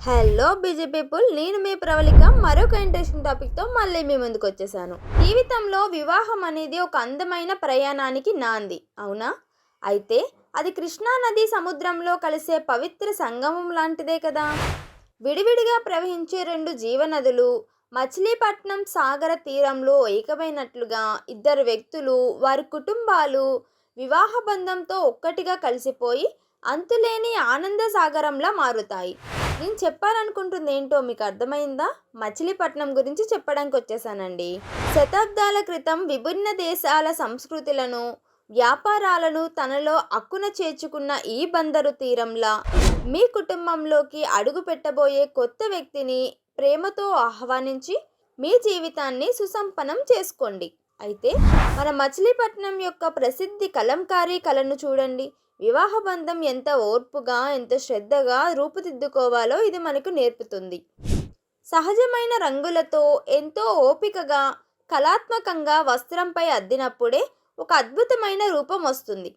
Hello busy people, నేను మీ ప్రవళిక మరొక interesting టాపిక్తో మళ్ళీ మీ ముందుకు వచ్చేసాను. జీవితంలో వివాహం అనేది ఒక అందమైన ప్రయాణానికి నాంది, అవునా? అయితే అది కృష్ణా నది సముద్రంలో కలిసే పవిత్ర సంగమం లాంటిదే కదా. విడివిడిగా ప్రవహించే రెండు జీవనదులు మచిలీపట్నం సాగర తీరంలో ఏకమైనట్లుగా ఇద్దరు వ్యక్తులు, వారి కుటుంబాలు వివాహ బంధంతో ఒక్కటిగా కలిసిపోయి అంతులేని ఆనంద సాగరంలా మారుతాయి. నేను చెప్పాలనుకుంటుంది ఏంటో మీకు అర్థమైందా? మచిలీపట్నం గురించి చెప్పడానికి వచ్చేసానండి. శతాబ్దాల క్రితం విభిన్న దేశాల సంస్కృతులను, వ్యాపారాలను తనలో అక్కున చేర్చుకున్న ఈ బందరు తీరంలా మీ కుటుంబంలోకి అడుగు పెట్టబోయే కొత్త వ్యక్తిని ప్రేమతో ఆహ్వానించి మీ జీవితాన్ని సుసంపన్నం చేసుకోండి. అయితే మన మచిలీపట్నం యొక్క ప్రసిద్ధి కలంకారీ కళను చూడండి. వివాహ బంధం ఎంత ఓర్పుగా, ఎంత శ్రద్ధగా రూపుదిద్దుకోవాలో ఇది మనకు నేర్పుతుంది. సహజమైన రంగులతో ఎంతో ఓపికగా, కళాత్మకంగా వస్త్రంపై అద్దినప్పుడే ఒక అద్భుతమైన రూపం వస్తుంది.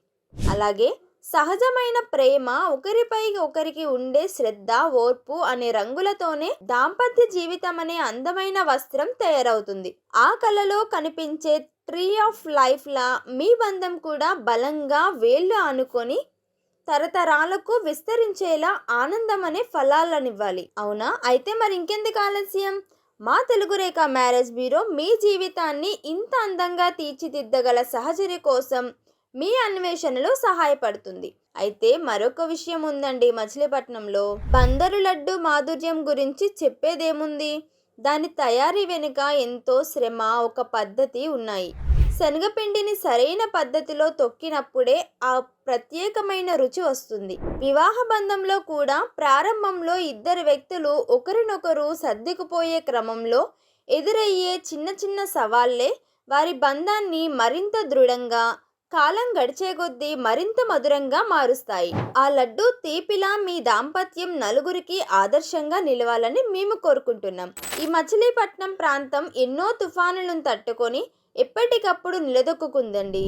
అలాగే సహజమైన ప్రేమ, ఒకరిపై ఒకరికి ఉండే శ్రద్ధ, ఓర్పు అనే రంగులతోనే దాంపత్య జీవితం అనే అందమైన వస్త్రం తయారవుతుంది. ఆ కళలో కనిపించే ట్రీ ఆఫ్ లైఫ్ లా మీ బంధం కూడా బలంగా వేళ్ళు ఆనుకొని తరతరాలకు విస్తరించేలా ఆనందం అనే ఫలాలనివ్వాలి, అవునా? అయితే మరి ఇంకెందుకు ఆలస్యం? మా తెలుగు రేఖ మ్యారేజ్ బ్యూరో మీ జీవితాన్ని ఇంత అందంగా తీర్చిదిద్దగల సహచర్య కోసం మీ అన్వేషణలో సహాయపడుతుంది. అయితే మరొక విషయం ఉందండి. మచిలీపట్నంలో బందరు లడ్డు మాధుర్యం గురించి చెప్పేదేముంది? దాని తయారీ వెనుక ఎంతో శ్రమ, ఒక పద్ధతి ఉన్నాయి. శనగపిండిని సరైన పద్ధతిలో తొక్కినప్పుడే ఆ ప్రత్యేకమైన రుచి వస్తుంది. వివాహ బంధంలో కూడా ప్రారంభంలో ఇద్దరు వ్యక్తులు ఒకరినొకరు సర్దుకుపోయే క్రమంలో ఎదురయ్యే చిన్న చిన్న సవాళ్లే వారి బంధాన్ని మరింత దృఢంగా, కాలం గడిచే కొద్దీ మరింత మధురంగా మారుస్తాయి. ఆ లడ్డు తీపిలా మీ దాంపత్యం నలుగురికి ఆదర్శంగా నిలవాలని మేము కోరుకుంటున్నాం. ఈ మచిలీపట్నం ప్రాంతం ఎన్నో తుఫానులను తట్టుకొని ఎప్పటికప్పుడు నిలదొక్కుందండి.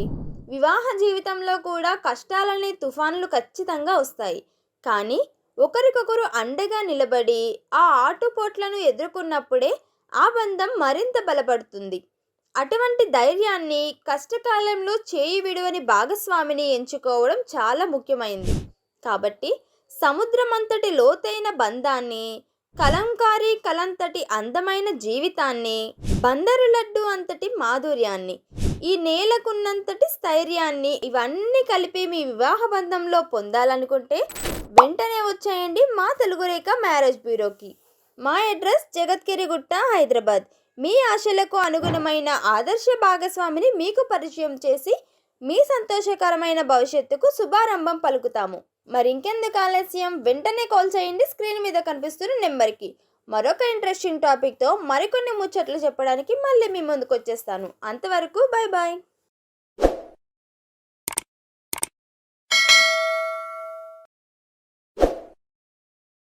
వివాహ జీవితంలో కూడా కష్టాలనే తుఫానులు ఖచ్చితంగా వస్తాయి. కానీ ఒకరికొకరు అండగా నిలబడి ఆ ఆటుపోట్లను ఎదుర్కొన్నప్పుడే ఆ బంధం మరింత బలపడుతుంది. అటువంటి ధైర్యాన్ని, కష్టకాలంలో చేయి విడువని భాగస్వామిని ఎంచుకోవడం చాలా ముఖ్యమైనది. కాబట్టి సముద్రమంతటి లోతైన బంధాన్ని, కలంకారీ కలంతటి అందమైన జీవితాన్ని, బందరు లడ్డు అంతటి మాధుర్యాన్ని, ఈ నేలకున్నంతటి స్థైర్యాన్ని, ఇవన్నీ కలిపి మీ వివాహ బంధంలో పొందాలనుకుంటే వెంటనే వచ్చేయండి మా తెలుగు రేఖ మ్యారేజ్ బ్యూరోకి. మా అడ్రస్ జగత్గిరిగుట్ట, హైదరాబాద్. మీ ఆశలకు అనుగుణమైన ఆదర్శ భాగస్వామిని మీకు పరిచయం చేసి మీ సంతోషకరమైన భవిష్యత్తుకు శుభారంభం పలుకుతాము. మరి ఇంకెందుకు ఆలస్యం? వెంటనే కాల్ చేయండి స్క్రీన్ మీద కనిపిస్తున్న నెంబర్కి. మరొక ఇంట్రెస్టింగ్ టాపిక్తో మరికొన్ని ముచ్చట్లు చెప్పడానికి మళ్ళీ మీ ముందుకు వచ్చేస్తాను. అంతవరకు బాయ్ బాయ్.